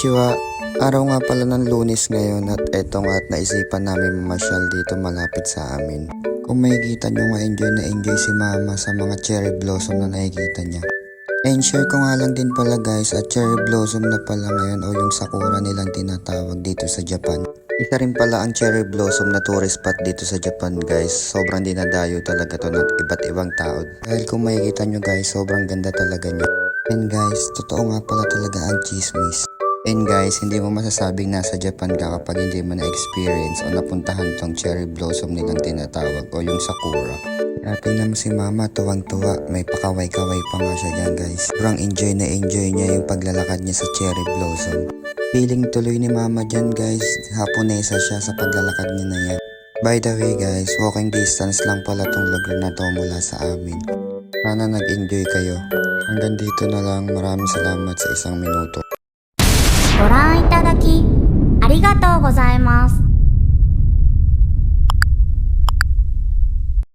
Konnichiwa, araw nga pala ng Lunes ngayon at eto nga at naisipan namin mamasyal dito malapit sa amin. Kung makikita nyo nga enjoy na enjoy si mama sa mga cherry blossom na nakikita niya. And share ko nga lang din pala guys at cherry blossom na pala ngayon o yung sakura nilang tinatawag dito sa Japan. Isa rin pala ang cherry blossom na tourist spot dito sa Japan guys. Sobrang dinadayo talaga to ng iba't ibang tao. Dahil kung makikita nyo guys, sobrang ganda talaga niya. And guys, totoo nga pala talaga ang chismis. And guys, hindi mo masasabing nasa Japan ka kapag hindi mo na-experience o napuntahan tong cherry blossom nilang tinatawag o yung sakura. Tingnan mo si mama, tuwang-tuwa. May pakaway-kaway pa nga siya dyan guys. Sobrang enjoy na enjoy niya yung paglalakad niya sa cherry blossom. Feeling tuloy ni mama dyan guys. Haponesa siya sa paglalakad niya na yan. By the way guys, walking distance lang pala tong lugar na to mula sa amin. Sana nag-enjoy kayo. Hanggang dito na lang. Maraming salamat sa isang minuto.